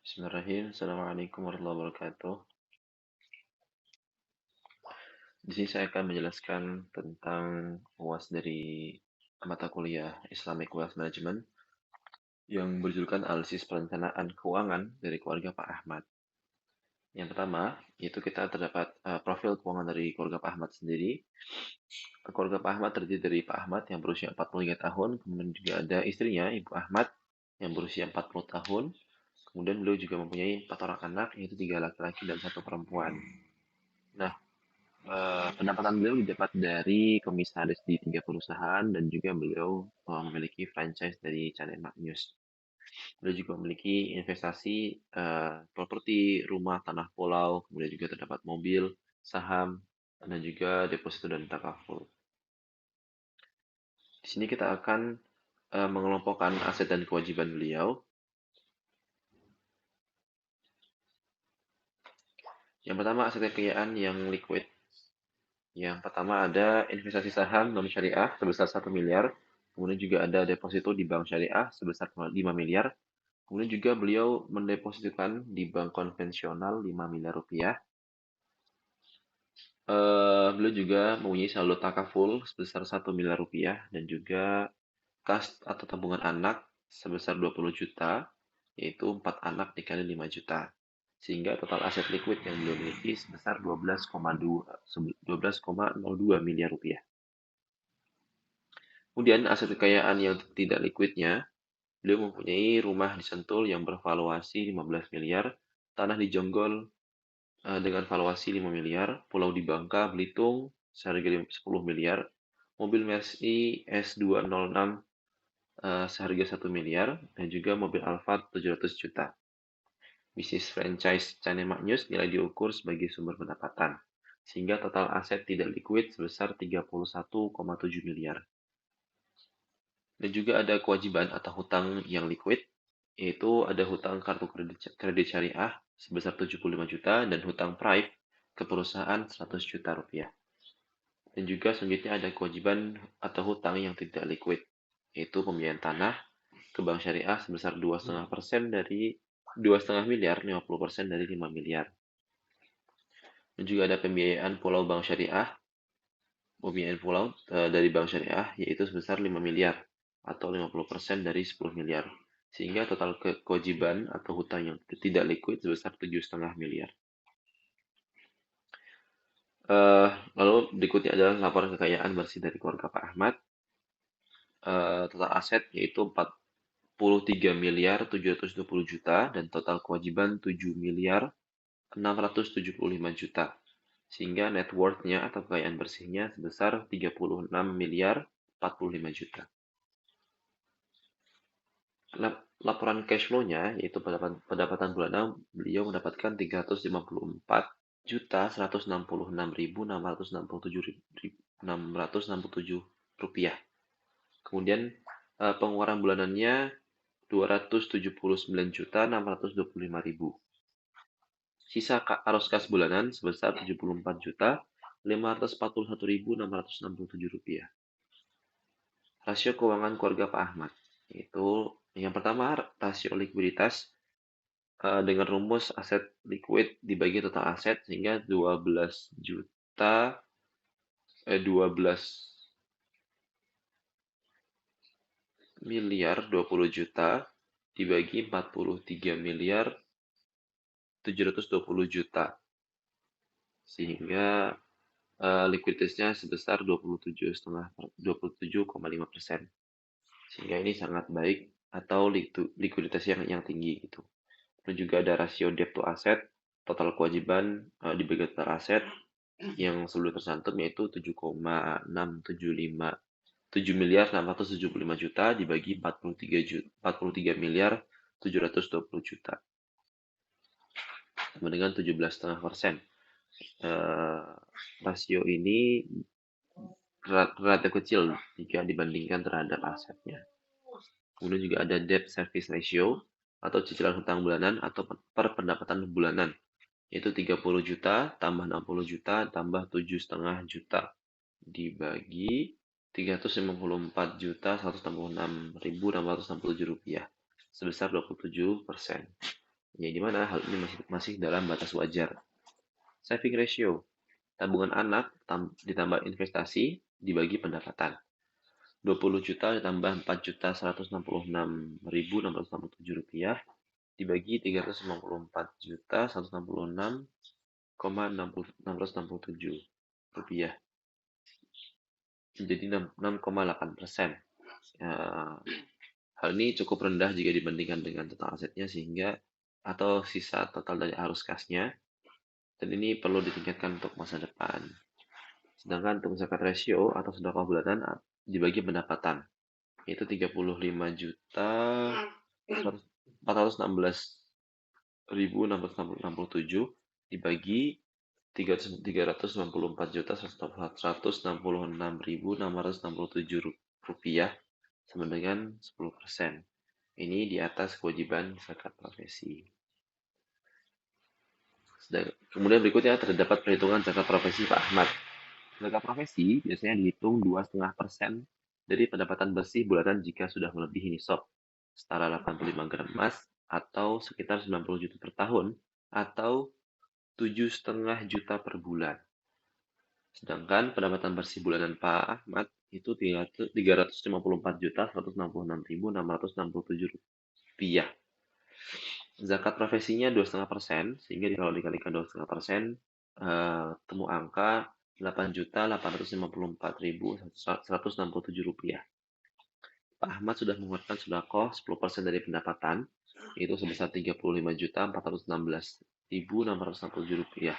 Bismillahirrahmanirrahim. Assalamualaikum warahmatullahi wabarakatuh. Di sini saya akan menjelaskan tentang UAS dari mata kuliah Islamic Wealth Management yang berjudulkan Analisis Perencanaan Keuangan dari keluarga Pak Ahmad. Yang pertama, yaitu kita terdapat profil keuangan dari keluarga Pak Ahmad sendiri. Keluarga Pak Ahmad terdiri dari Pak Ahmad yang berusia 43 tahun, kemudian juga ada istrinya, Ibu Ahmad, yang berusia 40 tahun. Kemudian beliau juga mempunyai 4 orang anak, yaitu 3 laki-laki dan 1 perempuan. Nah, pendapatan beliau didapat dari komisaris di 3 perusahaan dan juga beliau memiliki franchise dari Channel News. Beliau juga memiliki investasi properti, rumah, tanah pulau, kemudian juga terdapat mobil, saham, dan juga deposito dan takaful. Di sini kita akan mengelompokkan aset dan kewajiban beliau. Yang pertama, aset kekayaan yang liquid. Yang pertama ada investasi saham non syariah sebesar 1 miliar. Kemudian juga ada deposito di bank syariah sebesar 5 miliar. Kemudian juga beliau mendepositokan di bank konvensional 5 miliar rupiah. Beliau juga mempunyai saldo takaful sebesar 1 miliar rupiah dan juga kas atau tabungan anak sebesar 20 juta, yaitu 4 anak dikali 5 juta. Sehingga total aset liquid yang beliau miliki sebesar 12,02 miliar rupiah. Kemudian aset kekayaan yang tidak liquidnya, beliau mempunyai rumah di Sentul yang bervaluasi 15 miliar, tanah di Jonggol dengan valuasi 5 miliar, pulau di Bangka, Belitung seharga 10 miliar, mobil Mercy S206 seharga 1 miliar, dan juga mobil Alphard 700 juta. Bisnis franchise Channel News nilai diukur sebagai sumber pendapatan, sehingga total aset tidak liquid sebesar 31,7 miliar. Dan juga ada kewajiban atau hutang yang liquid, yaitu ada hutang kartu kredit syariah sebesar 75 juta dan hutang Prime ke perusahaan 100 juta rupiah. Dan juga selanjutnya ada kewajiban atau hutang yang tidak liquid, yaitu pembiayaan tanah ke bank syariah sebesar 2,5% dari 2,5 miliar, 50% dari 5 miliar. Dan juga ada pembiayaan pulau bank syariah, pembiayaan pulau dari bank syariah, yaitu sebesar 5 miliar atau 50% dari 10 miliar. Sehingga total kewajiban atau hutang yang tidak liquid sebesar 7,5 miliar. Lalu berikutnya adalah laporan kekayaan bersih dari keluarga Pak Ahmad. Total aset yaitu 43 miliar 720 juta dan total kewajiban 7 miliar 675 juta. Sehingga net worth-nya atau kekayaan bersihnya sebesar 36 miliar 45 juta. Laporan cash flow-nya yaitu pendapatan bulanan beliau mendapatkan 354 juta 166.667 rupiah. Kemudian pengeluaran bulanannya 279.625.000. Sisa arus kas bulanan sebesar 74.541.667 rupiah. Rasio keuangan keluarga Pak Ahmad yaitu yang pertama rasio likuiditas dengan rumus aset liquid dibagi total aset sehingga 12 juta 12 miliar 20 juta dibagi 43 miliar 720 juta sehingga likuiditasnya sebesar 27,5%. Sehingga ini sangat baik atau likuiditas yang tinggi gitu. Dan juga ada rasio debt to asset, total kewajiban dibagi total aset yang sebelum tersantum yaitu 7,675 7 miliar 675 juta dibagi 43 miliar 720 juta sama dengan 17,5%. Rasio ini relatif kecil jika dibandingkan terhadap asetnya. Kemudian juga ada debt service ratio atau cicilan hutang bulanan atau per pendapatan bulanan, yaitu 30 juta tambah 60 juta tambah 7,5 juta dibagi 354 juta 166.667 rupiah sebesar 27%. yang dimana hal ini masih dalam batas wajar. Saving ratio, tabungan anak ditambah investasi dibagi pendapatan. 20 juta ditambah 4.166.667 rupiah dibagi 354.166,667 rupiah menjadi 6,8%. Hal ini cukup rendah jika dibandingkan dengan total asetnya sehingga atau sisa total dari arus kasnya, dan ini perlu ditingkatkan untuk masa depan. Sedangkan untuk zakat ratio atau sedekah bulanan dibagi pendapatan, yaitu 35.416.667 dibagi 394.166.667 rupiah sama dengan 10%. Ini di atas kewajiban zakat profesi. Kemudian berikutnya terdapat perhitungan zakat profesi Pak Ahmad. Zakat profesi biasanya dihitung 2,5% dari pendapatan bersih bulanan jika sudah melebihi nisab, setara 85 gram emas atau sekitar 90 juta per tahun atau 7,5 juta per bulan. Sedangkan pendapatan bersih bulanan Pak Ahmad itu 354.166.667 rupiah. Zakat profesinya 2,5%, sehingga kalau dikalikan 2,5%, temu angka 8.854.167 rupiah. Pak Ahmad sudah mengeluarkan sedekah 10% dari pendapatan, yaitu sebesar 35.416.667 rupiah.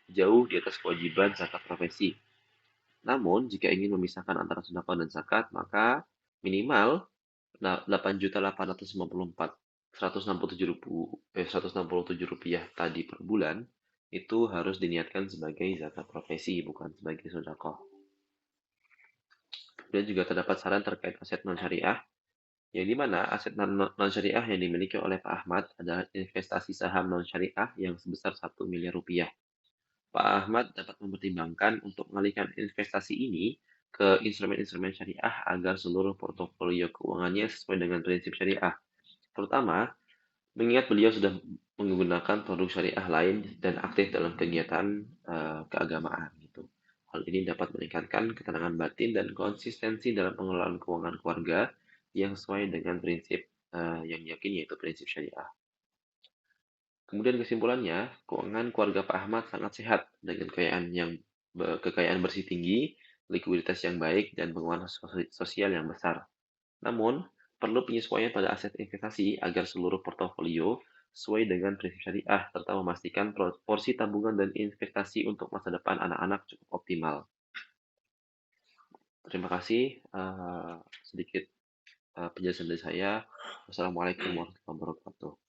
Jauh di atas kewajiban zakat profesi. Namun, jika ingin memisahkan antara sedekah dan zakat, maka minimal 8.854.167 rupiah tadi per bulan itu harus diniatkan sebagai zakat profesi, bukan sebagai sedekah. Kemudian juga terdapat saran terkait aset non-syariah, yang dimana aset non-syariah yang dimiliki oleh Pak Ahmad adalah investasi saham non-syariah yang sebesar 1 miliar rupiah. Pak Ahmad dapat mempertimbangkan untuk mengalihkan investasi ini ke instrumen-instrumen syariah agar seluruh portofolio keuangannya sesuai dengan prinsip syariah. Terutama, mengingat beliau sudah menggunakan produk syariah lain dan aktif dalam kegiatan keagamaan gitu. Hal ini dapat meningkatkan ketenangan batin dan konsistensi dalam pengelolaan keuangan keluarga yang sesuai dengan prinsip yang yakin yaitu prinsip syariah. Kemudian kesimpulannya, keuangan keluarga Pak Ahmad sangat sehat dengan kekayaan bersih tinggi, likuiditas yang baik, dan pengeluaran sosial yang besar. Namun, perlu penyesuaian pada aset investasi agar seluruh portofolio sesuai dengan prinsip syariah, serta memastikan porsi tabungan dan investasi untuk masa depan anak-anak cukup optimal. Terima kasih. Sedikit penjelasan dari saya. Wassalamualaikum warahmatullahi wabarakatuh.